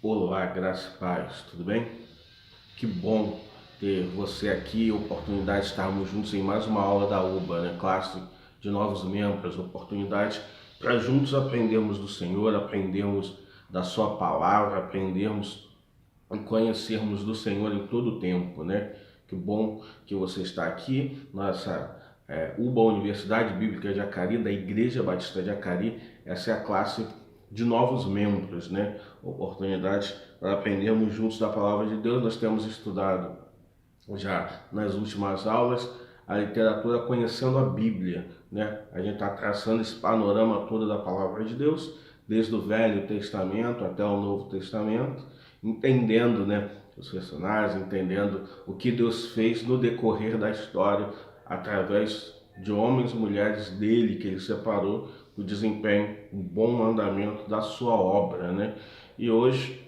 Olá, graça e paz, tudo bem? Que bom ter você aqui, oportunidade de estarmos juntos em mais uma aula da UBA, né? Classe de novos membros, oportunidade para juntos aprendermos do Senhor, aprendermos da Sua palavra, aprendermos e conhecermos do Senhor em todo o tempo, né? Que bom que você está aqui, nossa UBA Universidade Bíblica de Acari, da Igreja Batista de Acari. Essa é a classe de novos membros, né? Oportunidade para aprendermos juntos da palavra de Deus. Nós temos estudado já nas últimas aulas a literatura conhecendo a Bíblia, né? A gente está traçando esse panorama todo da palavra de Deus, desde o Velho Testamento até o Novo Testamento, entendendo, né, os personagens, entendendo o que Deus fez no decorrer da história através de homens e mulheres dele que ele separou o desempenho, o bom andamento da sua obra, né? E hoje,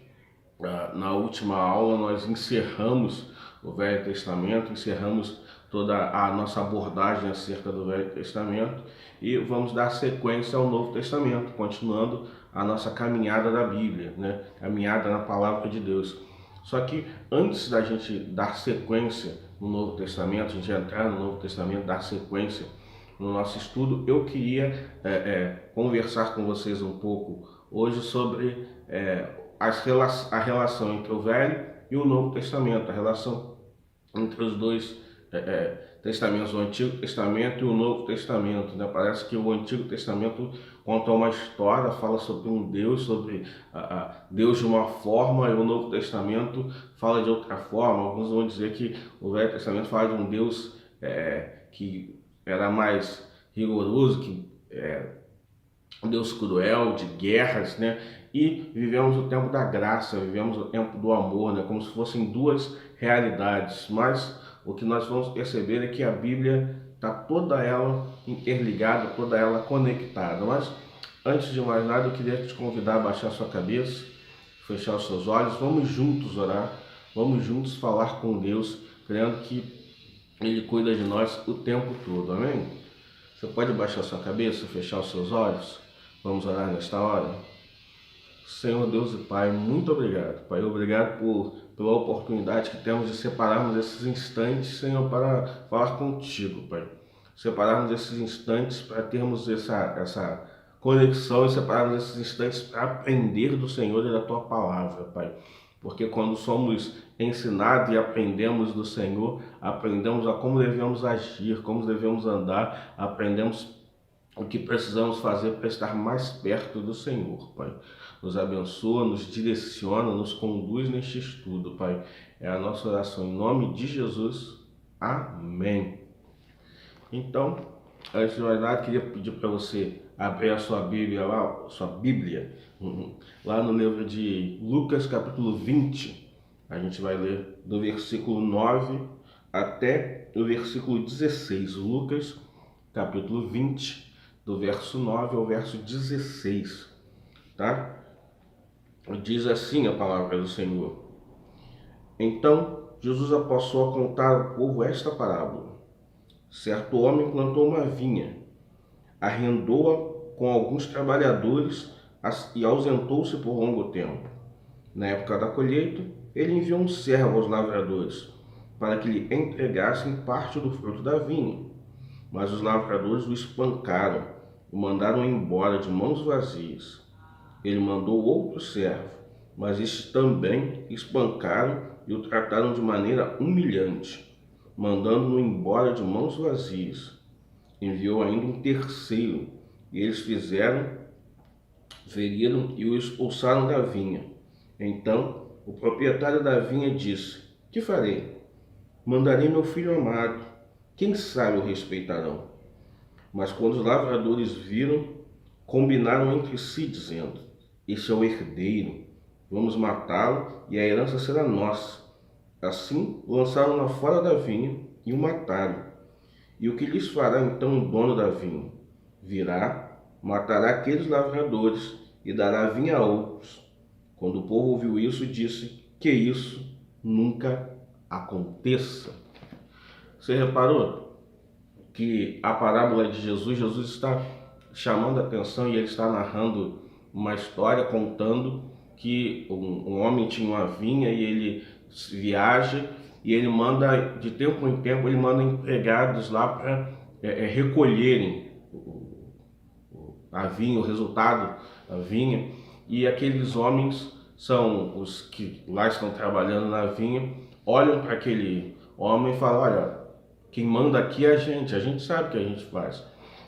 na última aula, nós encerramos o Velho Testamento, encerramos toda a nossa abordagem acerca do Velho Testamento e vamos dar sequência ao Novo Testamento, continuando a nossa caminhada da Bíblia, né? Caminhada na Palavra de Deus. Só que antes da gente dar sequência no Novo Testamento, a gente entrar no Novo Testamento, dar sequência no nosso estudo, eu queria conversar com vocês um pouco hoje sobre a relação entre o Velho e o Novo Testamento, a relação entre os dois testamentos, o Antigo Testamento e o Novo Testamento, né? Parece que o Antigo Testamento conta uma história, fala sobre um Deus, sobre Deus de uma forma, e o Novo Testamento fala de outra forma. Alguns vão dizer que o Velho Testamento fala de um Deus que era mais rigoroso, que um Deus cruel, de guerras, né? E vivemos o tempo da graça, vivemos o tempo do amor, né? Como se fossem duas realidades. Mas o que nós vamos perceber é que a Bíblia está toda ela interligada, toda ela conectada. Mas antes de mais nada, eu queria te convidar a baixar sua cabeça, fechar os seus olhos. Vamos juntos orar, vamos juntos falar com Deus, crendo que Ele cuida de nós o tempo todo. Amém? Você pode baixar sua cabeça, fechar os seus olhos? Vamos orar nesta hora? Senhor Deus e Pai, muito obrigado, Pai. Obrigado pela oportunidade que temos de separarmos esses instantes, Senhor, para falar contigo, Pai. Separarmos esses instantes para termos essa conexão e separarmos esses instantes para aprender do Senhor e da Tua palavra, Pai. Porque quando somos ensinados e aprendemos do Senhor, aprendemos a como devemos agir, como devemos andar, aprendemos o que precisamos fazer para estar mais perto do Senhor, Pai. Nos abençoa, nos direciona, nos conduz neste estudo, Pai. É a nossa oração em nome de Jesus. Amém. Então, antes de mais nada, queria pedir para você abrir a sua Bíblia lá, lá no livro de Lucas, capítulo 20. A gente vai ler do versículo 9 até o versículo 16. Lucas, capítulo 20, do verso 9 ao verso 16, tá? Diz assim a palavra do Senhor. Então, Jesus passou a contar ao povo esta parábola. Certo homem plantou uma vinha, arrendou-a com alguns trabalhadores e ausentou-se por longo tempo. Na época da colheita, ele enviou um servo aos lavradores, para que lhe entregassem parte do fruto da vinha. Mas os lavradores o espancaram, o mandaram embora de mãos vazias. Ele mandou outro servo, mas estes também espancaram e o trataram de maneira humilhante, mandando-o embora de mãos vazias. Enviou ainda um terceiro, e eles feriram e o expulsaram da vinha. Então o proprietário da vinha disse: Que farei? Mandarei meu filho amado. Quem sabe o respeitarão? Mas quando os lavradores viram, combinaram entre si, dizendo: Este é o herdeiro, vamos matá-lo e a herança será nossa. Assim, lançaram-no fora da vinha e o mataram. E o que lhes fará então o dono da vinha? Virá, matará aqueles lavradores e dará a vinha a outros. Quando o povo ouviu isso, disse: Que isso nunca aconteça. Você reparou que a parábola de Jesus está chamando a atenção, e ele está narrando uma história contando que um homem tinha uma vinha e ele viaja e ele manda, de tempo em tempo, ele manda empregados lá para recolherem a vinha, o resultado da vinha, e aqueles homens são os que lá estão trabalhando na vinha, olham para aquele homem e falam: olha, quem manda aqui é a gente sabe o que a gente faz,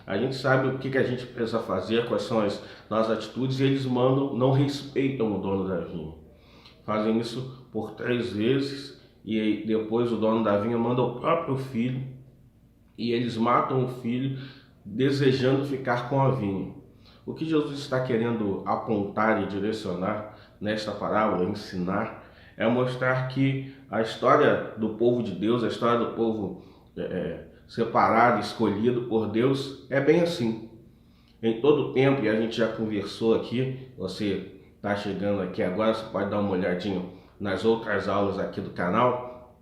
a gente sabe o que a gente precisa fazer, quais são as nossas atitudes, e eles mandam, não respeitam o dono da vinha. Fazem isso por 3 vezes, e aí depois o dono da vinha manda o próprio filho, e eles matam o filho desejando ficar com a vinha. O que Jesus está querendo apontar e direcionar nesta parábola, ensinar, é mostrar que a história do povo de Deus, a história do povo separado, escolhido por Deus, é bem assim. Em todo tempo, e a gente já conversou aqui, você está chegando aqui agora, você pode dar uma olhadinha nas outras aulas aqui do canal,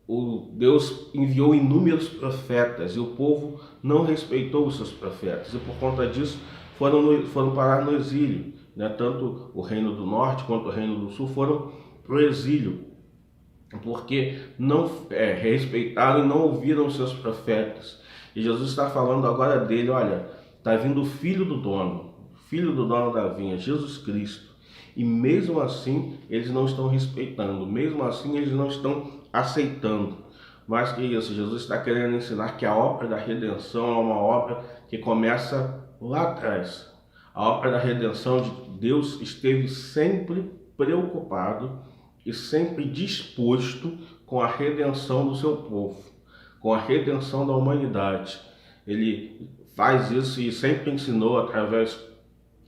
o Deus enviou inúmeros profetas e o povo não respeitou os seus profetas, e por conta disso foram parar no exílio, né? Tanto o reino do norte quanto o reino do sul foram para o exílio, porque não respeitaram e não ouviram os seus profetas. E Jesus está falando agora dele: olha, está vindo o filho do dono da vinha, Jesus Cristo, e mesmo assim eles não estão respeitando, mesmo assim eles não estão aceitando. Mas que isso, Jesus está querendo ensinar que a obra da redenção é uma obra que começa lá atrás. A obra da redenção de Deus esteve sempre preocupado e sempre disposto com a redenção do seu povo, com a redenção da humanidade. Ele faz isso e sempre ensinou através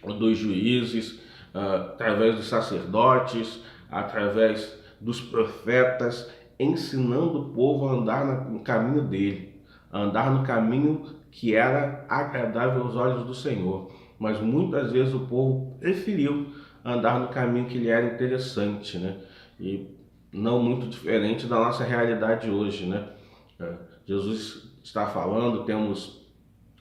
dos juízes, através dos sacerdotes, através dos profetas, ensinando o povo a andar no caminho dele, a andar no caminho que era agradável aos olhos do Senhor. Mas muitas vezes o povo preferiu andar no caminho que lhe era interessante, né? E não muito diferente da nossa realidade hoje, né? Jesus está falando, temos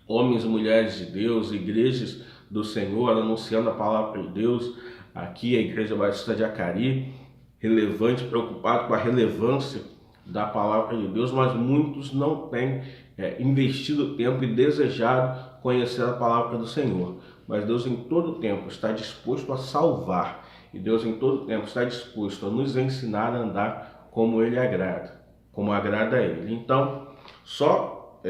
homens e mulheres de Deus, igrejas do Senhor anunciando a palavra de Deus. Aqui a Igreja Batista de Acari, relevante, preocupado com a relevância da palavra de Deus, mas muitos não têm investido tempo e desejado conhecer a palavra do Senhor. Mas Deus em todo tempo está disposto a salvar, e Deus em todo tempo está disposto a nos ensinar a andar como Ele agrada, como agrada a Ele. Então, só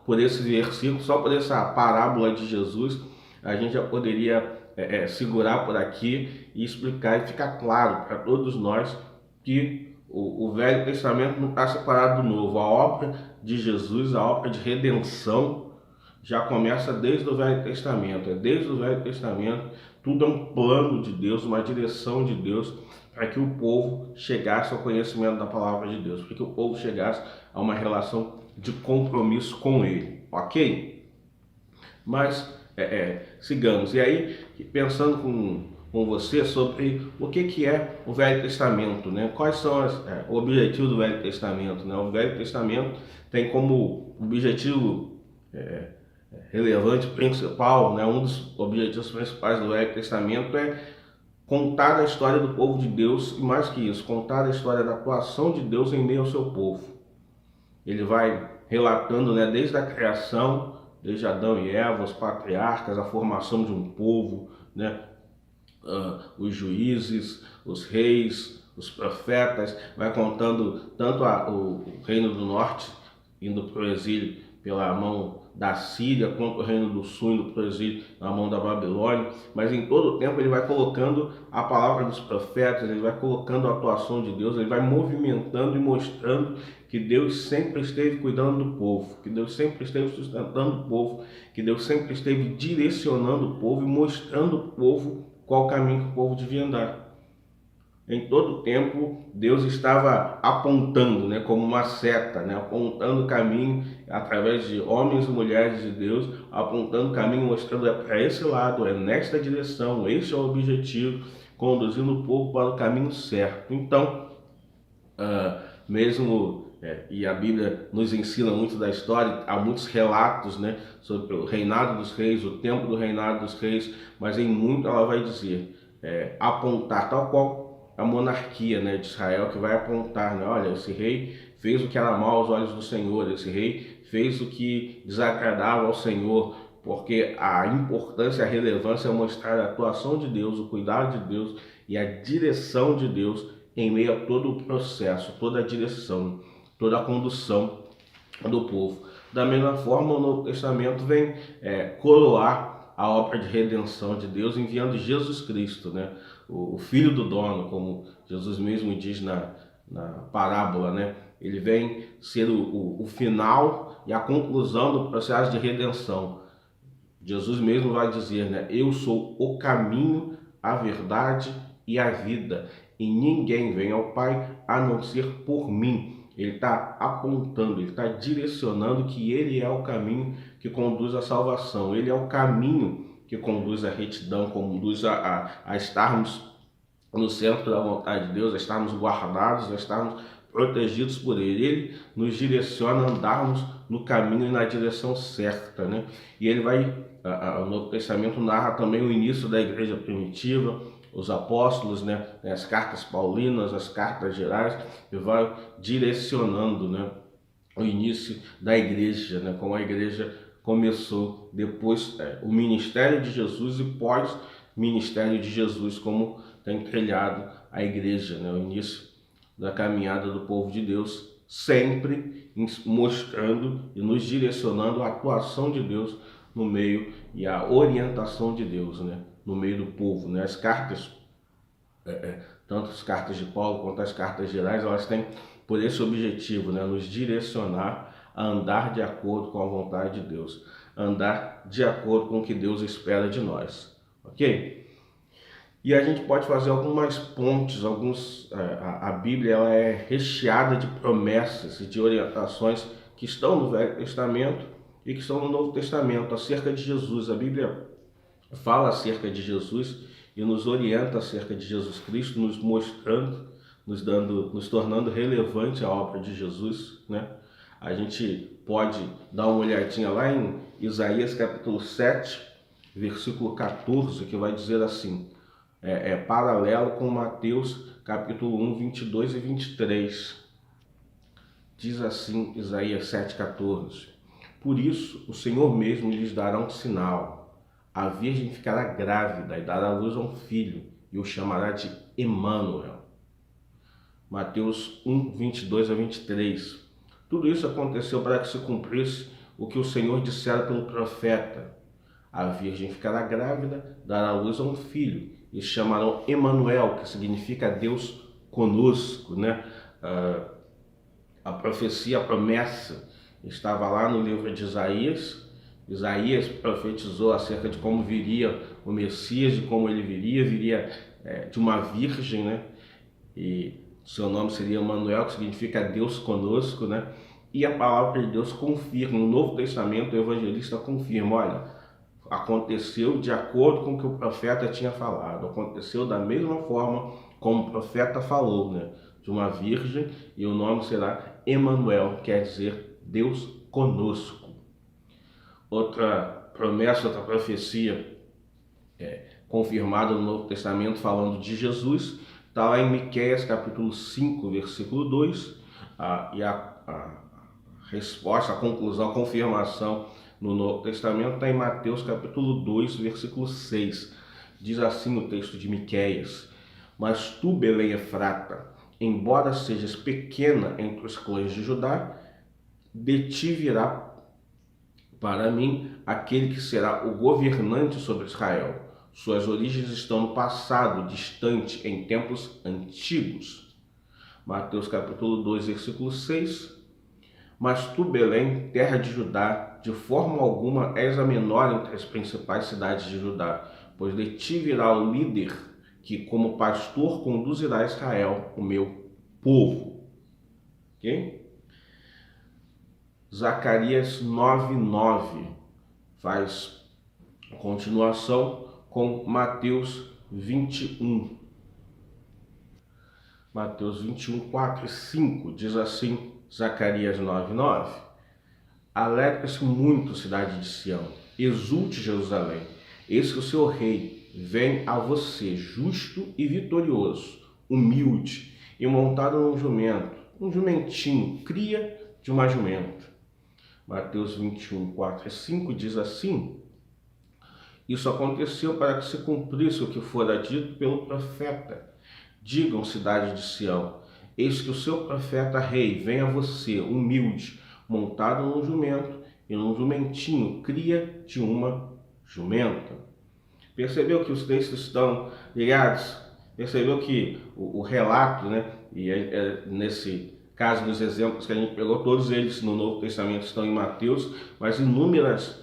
por esse versículo, só por essa parábola de Jesus, a gente já poderia segurar por aqui e explicar e ficar claro para todos nós que o Velho Testamento não está separado do Novo. A obra de Jesus, a obra de redenção, já começa desde o Velho Testamento. Desde o Velho Testamento, tudo é um plano de Deus, uma direção de Deus para que o povo chegasse ao conhecimento da palavra de Deus, para que o povo chegasse a uma relação de compromisso com Ele, ok? Mas sigamos. E aí, pensando com você sobre o que é o Velho Testamento, né? Quais são o objetivo do Velho Testamento, né? O Velho Testamento tem como objetivo relevante, principal, né? Um dos objetivos principais do Velho Testamento é contar a história do povo de Deus, e mais que isso, contar a história da atuação de Deus em meio ao seu povo. Ele vai relatando, né, desde a criação, desde Adão e Eva, os patriarcas, a formação de um povo, né, os juízes, os reis, os profetas, vai contando tanto o reino do norte indo para o exílio pela mão da Síria, quanto o reino do sul indo para o exílio na mão da Babilônia, mas em todo o tempo ele vai colocando a palavra dos profetas, ele vai colocando a atuação de Deus, ele vai movimentando e mostrando que Deus sempre esteve cuidando do povo, que Deus sempre esteve sustentando o povo, que Deus sempre esteve direcionando o povo e mostrando ao povo qual caminho que o povo devia andar. Em todo o tempo, Deus estava apontando, né, como uma seta, né, apontando o caminho através de homens e mulheres de Deus, apontando o caminho, mostrando para esse lado, nesta direção, este é o objetivo, conduzindo o povo para o caminho certo. Então, mesmo e a Bíblia nos ensina muito da história, há muitos relatos, né, sobre o reinado dos reis, o tempo do reinado dos reis, mas em muito ela vai dizer, apontar, tal qual a monarquia, né, de Israel, que vai apontar, né, olha, esse rei fez o que era mal aos olhos do Senhor, esse rei fez o que desagradava ao Senhor, porque a importância, a relevância é mostrar a atuação de Deus, o cuidado de Deus e a direção de Deus em meio a todo o processo, toda a direção, toda a condução do povo. Da mesma forma, o Novo Testamento vem coroar a obra de redenção de Deus enviando Jesus Cristo, né? O filho do dono, como Jesus mesmo diz na parábola, né? Ele vem ser o final e a conclusão do processo de redenção. Jesus mesmo vai dizer, né? Eu sou o caminho, a verdade e a vida, e ninguém vem ao Pai a não ser por mim. Ele está apontando, ele está direcionando que ele é o caminho que conduz à salvação, ele é o caminho que conduz à retidão, conduz a estarmos no centro da vontade de Deus, a estarmos guardados, a estarmos protegidos por ele. Ele nos direciona a andarmos no caminho e na direção certa, né? E ele vai, o Novo Testamento narra também o início da igreja primitiva, os apóstolos, né? As cartas paulinas, as cartas gerais, e vai direcionando, né, o início da igreja, né? Como a igreja começou depois, o ministério de Jesus e pós-ministério de Jesus, como tem trilhado a igreja, né? O início da caminhada do povo de Deus, sempre mostrando e nos direcionando a atuação de Deus no meio e a orientação de Deus, né, no meio do povo, né? As cartas, tanto as cartas de Paulo quanto as cartas gerais, elas têm por esse objetivo, né, nos direcionar a andar de acordo com a vontade de Deus, andar de acordo com o que Deus espera de nós, ok? E a gente pode fazer algumas pontes, a Bíblia ela é recheada de promessas e de orientações que estão no Velho Testamento e que estão no Novo Testamento acerca de Jesus. A Bíblia fala acerca de Jesus e nos orienta acerca de Jesus Cristo, nos mostrando, nos tornando relevante a obra de Jesus, né? A gente pode dar uma olhadinha lá em Isaías capítulo 7, versículo 14, que vai dizer assim, paralelo com Mateus capítulo 1, 22 e 23. Diz assim Isaías 7,14: Por isso o Senhor mesmo lhes dará um sinal. A virgem ficará grávida e dará à luz a um filho, e o chamará de Emanuel. Mateus 1, 22 a 23. Tudo isso aconteceu para que se cumprisse o que o Senhor dissera pelo profeta. A virgem ficará grávida, dará à luz a um filho, e chamarão Emanuel, que significa Deus conosco, né? A profecia, a promessa estava lá no livro de Isaías. Isaías profetizou acerca de como viria o Messias, de como ele viria de uma virgem, né? E seu nome seria Emanuel, que significa Deus conosco, né? E a palavra de Deus confirma, no Novo Testamento o evangelista confirma, olha, aconteceu de acordo com o que o profeta tinha falado, aconteceu da mesma forma como o profeta falou, né? De uma virgem, e o nome será Emanuel, quer dizer Deus conosco. Outra promessa, outra profecia confirmada no Novo Testamento falando de Jesus, está lá em Miqueias capítulo 5, versículo 2, e a resposta, a conclusão, a confirmação no Novo Testamento está em Mateus capítulo 2, versículo 6. Diz assim o texto de Miqueias: Mas tu, Belém Efrata, embora sejas pequena entre os clãs de Judá, de ti virá para mim aquele que será o governante sobre Israel. Suas origens estão no passado, distante, em tempos antigos. Mateus capítulo 2, versículo 6. Mas tu, Belém, terra de Judá, de forma alguma és a menor entre as principais cidades de Judá, pois de ti virá o líder que, como pastor, conduzirá Israel, o meu povo. Ok? Zacarias 9:9 faz continuação com Mateus 21. Mateus 21, 4 e 5 diz assim Zacarias 9:9. Alegra-se muito, cidade de Sião, exulte Jerusalém, eis que o seu rei vem a você, justo e vitorioso, humilde e montado num jumento, um jumentinho, cria de uma jumenta. Mateus 21:4-5 diz assim: isso aconteceu para que se cumprisse o que fora dito pelo profeta. Digam, cidade de Sião, eis que o seu profeta rei vem a você, humilde, montado num jumento e num jumentinho, cria de uma jumenta. Percebeu que os textos estão ligados? Percebeu que o relato, né? E nesse caso, nos exemplos que a gente pegou, todos eles no Novo Testamento estão em Mateus, mas inúmeras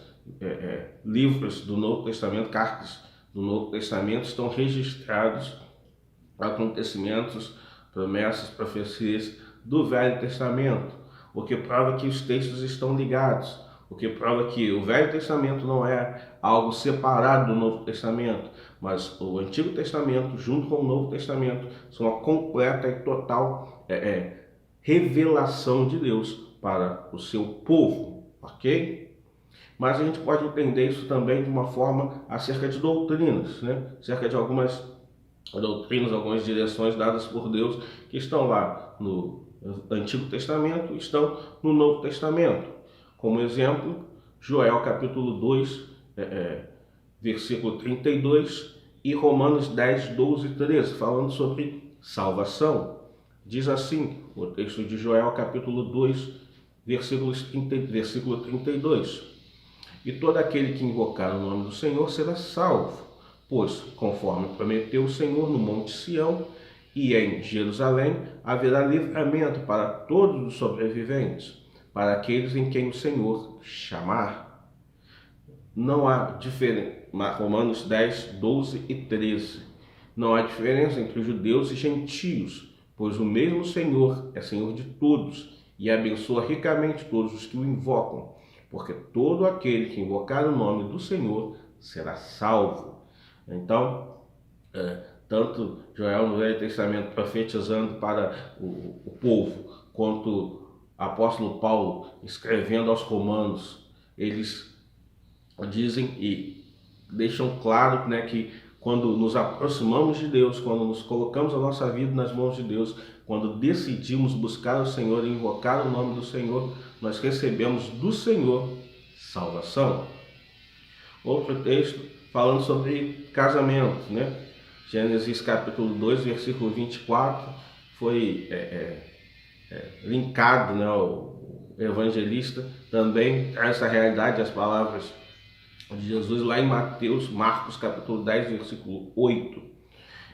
livros do Novo Testamento, cartas do Novo Testamento, estão registrados acontecimentos, promessas, profecias do Velho Testamento, o que prova que os textos estão ligados, o que prova que o Velho Testamento não é algo separado do Novo Testamento, mas o Antigo Testamento, junto com o Novo Testamento, são uma completa e total revelação de Deus para o seu povo, ok? Mas a gente pode entender isso também de uma forma acerca de doutrinas, né? Acerca de algumas doutrinas, algumas direções dadas por Deus que estão lá no Antigo Testamento, estão no Novo Testamento. Como exemplo, Joel capítulo 2, versículo 32 e Romanos 10, 12 e 13, falando sobre salvação. Diz assim o texto de Joel capítulo 2, versículo 32. E todo aquele que invocar o nome do Senhor será salvo, pois, conforme prometeu o Senhor no Monte Sião e em Jerusalém, haverá livramento para todos os sobreviventes, para aqueles em quem o Senhor chamar. Não há diferença, Romanos 10, 12 e 13. Não há diferença entre judeus e gentios, pois o mesmo Senhor é Senhor de todos e abençoa ricamente todos os que o invocam, porque todo aquele que invocar o nome do Senhor será salvo. Então, tanto Joel no Velho Testamento profetizando para o povo, quanto o apóstolo Paulo escrevendo aos Romanos, eles dizem e deixam claro, né, que quando nos aproximamos de Deus, quando nos colocamos a nossa vida nas mãos de Deus, quando decidimos buscar o Senhor e invocar o nome do Senhor, nós recebemos do Senhor salvação. Outro texto falando sobre casamento, né? Gênesis capítulo 2, versículo 24, foi linkado, né? O evangelista também traz essa realidade, as palavras de Jesus lá em Marcos capítulo 10, versículo 8.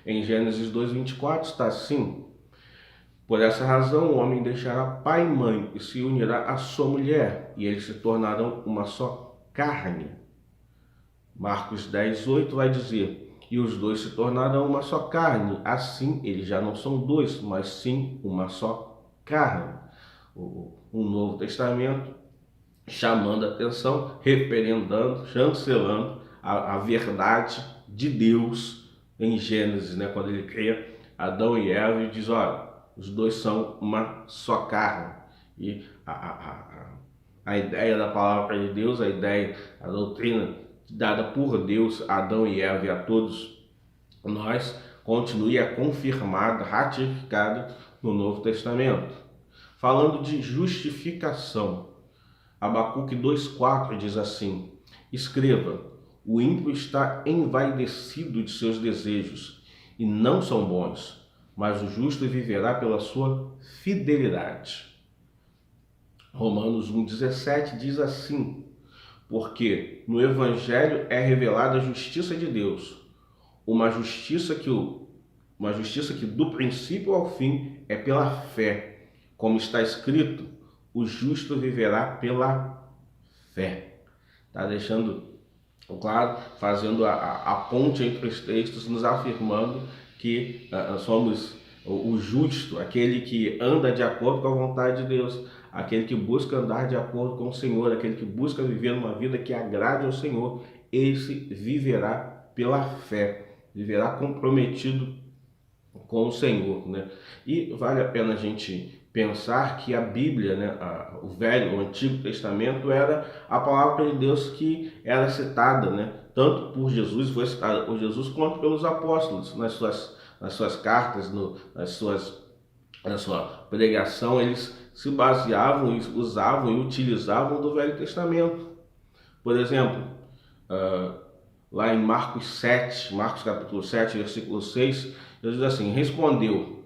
Em Gênesis 2, 24 está assim: por essa razão o homem deixará pai e mãe e se unirá à sua mulher, e eles se tornarão uma só carne. Marcos 10, 8 vai dizer: e os dois se tornarão uma só carne, assim eles já não são dois, mas sim uma só carne. O Novo Testamento chamando a atenção, referendando, chancelando a verdade de Deus em Gênesis, né? Quando ele cria Adão e Eva e diz: olha, os dois são uma só carne. E a ideia da palavra de Deus, a ideia, a doutrina dada por Deus a Adão e Eva e a todos nós, continue confirmada, ratificada no Novo Testamento. Falando de justificação, Abacuque 2,4 diz assim: escreva, o ímpio está envaidecido de seus desejos, e não são bons, mas o justo viverá pela sua fidelidade. Romanos 1,17 diz assim: porque no Evangelho é revelada a justiça de Deus, uma justiça que do princípio ao fim é pela fé, como está escrito: o justo viverá pela fé. Está deixando claro, fazendo a ponte entre os textos, nos afirmando que somos o justo, aquele que anda de acordo com a vontade de Deus, aquele que busca andar de acordo com o Senhor, aquele que busca viver uma vida que agrade ao Senhor, esse viverá pela fé, viverá comprometido com o Senhor, né? E vale a pena a gente pensar que a Bíblia, né, o Velho, o Antigo Testamento, era a palavra de Deus que era citada, né, tanto por Jesus, foi citada por Jesus, quanto pelos apóstolos nas suas cartas, na sua pregação. Eles se baseavam, usavam e utilizavam do Velho Testamento. Por exemplo, lá em Marcos capítulo 7, versículo 6, Deus diz assim: respondeu: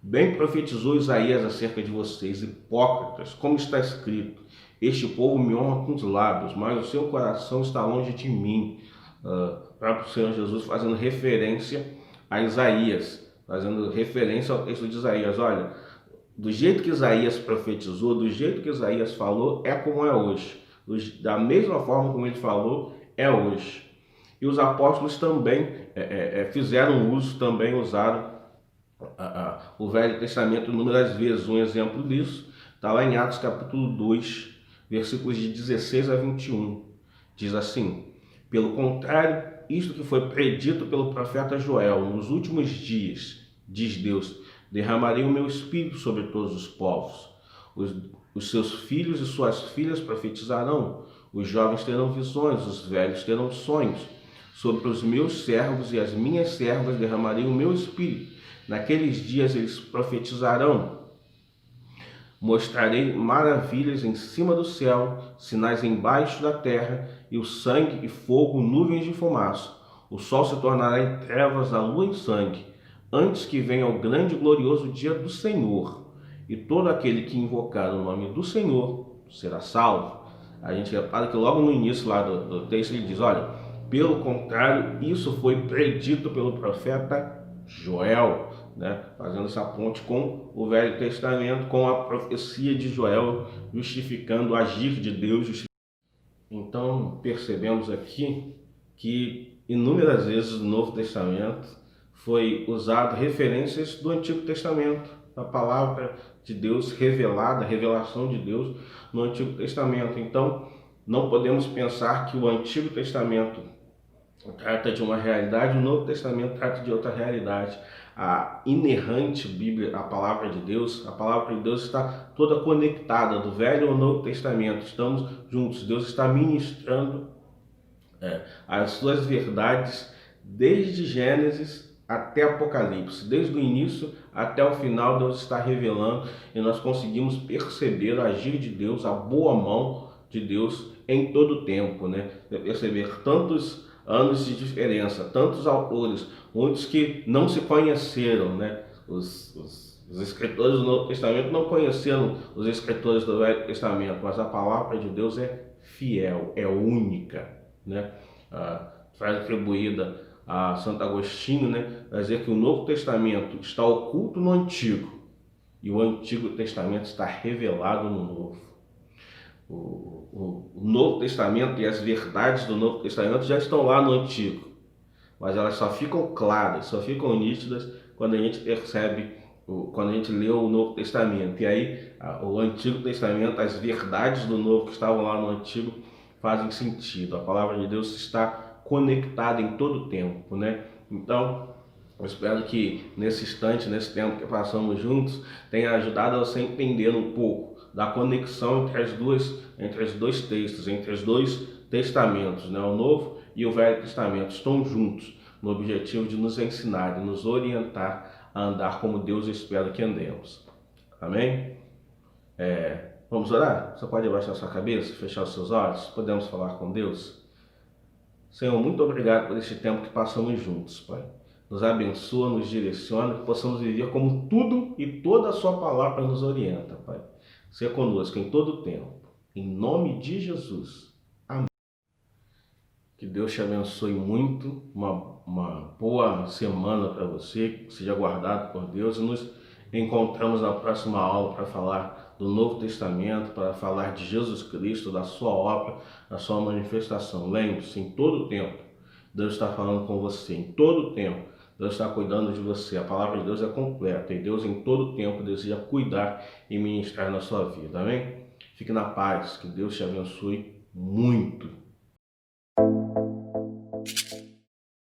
bem profetizou Isaías acerca de vocês, hipócritas, como está escrito: este povo me honra com os lábios, mas o seu coração está longe de mim. O próprio Senhor Jesus fazendo referência a Isaías, fazendo referência ao texto de Isaías. Olha, do jeito que Isaías profetizou, do jeito que Isaías falou, é como é hoje. Da mesma forma como ele falou, é hoje. E os apóstolos também fizeram uso, também usaram o Velho Testamento inúmeras vezes. Um exemplo disso está lá em Atos capítulo 2, versículos de 16 a 21. Diz assim: pelo contrário, isto que foi predito pelo profeta Joel: nos últimos dias, diz Deus, derramarei o meu espírito sobre todos os povos. Os seus filhos e suas filhas profetizarão, os jovens terão visões, os velhos terão sonhos. Sobre os meus servos e as minhas servas derramarei o meu espírito. Naqueles dias eles profetizarão. Mostrarei maravilhas em cima do céu, sinais embaixo da terra, e o sangue e fogo, nuvens de fumaça. O sol se tornará em trevas, a lua em sangue, antes que venha o grande e glorioso dia do Senhor. E todo aquele que invocar o nome do Senhor será salvo. A gente repara que logo no início lá do texto ele diz: olha, pelo contrário, isso foi predito pelo profeta Joel, né? Fazendo essa ponte com o Velho Testamento, com a profecia de Joel, justificando o agir de Deus. Então percebemos aqui que inúmeras vezes no Novo Testamento foi usado referências do Antigo Testamento, a palavra de Deus revelada, a revelação de Deus no Antigo Testamento. Então não podemos pensar que o Antigo Testamento trata de uma realidade, o Novo Testamento trata de outra realidade. A inerrante Bíblia, a palavra de Deus está toda conectada, do Velho ao Novo Testamento. Estamos juntos, Deus está ministrando as suas verdades desde Gênesis até Apocalipse, desde o início até o final. Deus está revelando e nós conseguimos perceber o agir de Deus, a boa mão de Deus em todo o tempo, né? Perceber tantos anos de diferença, tantos autores, muitos que não se conheceram, né? Os escritores do Novo Testamento não conheceram os escritores do Velho Testamento, mas a palavra de Deus é fiel, é única, né? Traz atribuída a Santo Agostinho, né? Vai dizer que o Novo Testamento está oculto no Antigo e o Antigo Testamento está revelado no Novo. O Novo Testamento e as verdades do Novo Testamento já estão lá no Antigo, mas elas só ficam claras, só ficam nítidas quando a gente percebe, quando a gente lê o Novo Testamento. E aí o Antigo Testamento, as verdades do Novo que estavam lá no Antigo fazem sentido. A palavra de Deus está conectada em todo o tempo, né? Então eu espero que nesse instante, nesse tempo que passamos juntos, tenha ajudado a você a entender um pouco da conexão entre os dois textos, entre os dois testamentos, né? O Novo e o Velho Testamento estão juntos no objetivo de nos ensinar, de nos orientar a andar como Deus espera que andemos. Amém? Vamos orar? Você pode abaixar sua cabeça, fechar os seus olhos? Podemos falar com Deus? Senhor, muito obrigado por este tempo que passamos juntos, Pai. Nos abençoa, nos direciona, que possamos viver como tudo e toda a sua palavra nos orienta, Pai. Seja conosco em todo o tempo. Em nome de Jesus. Amém. Que Deus te abençoe muito. Uma boa semana para você. Que seja guardado por Deus. E nos encontramos na próxima aula para falar do Novo Testamento, para falar de Jesus Cristo, da sua obra, da sua manifestação. Lembre-se, em todo o tempo, Deus está falando com você. Em todo o tempo, Deus está cuidando de você. A palavra de Deus é completa e Deus em todo tempo deseja cuidar e ministrar na sua vida. Amém? Fique na paz. Que Deus te abençoe muito.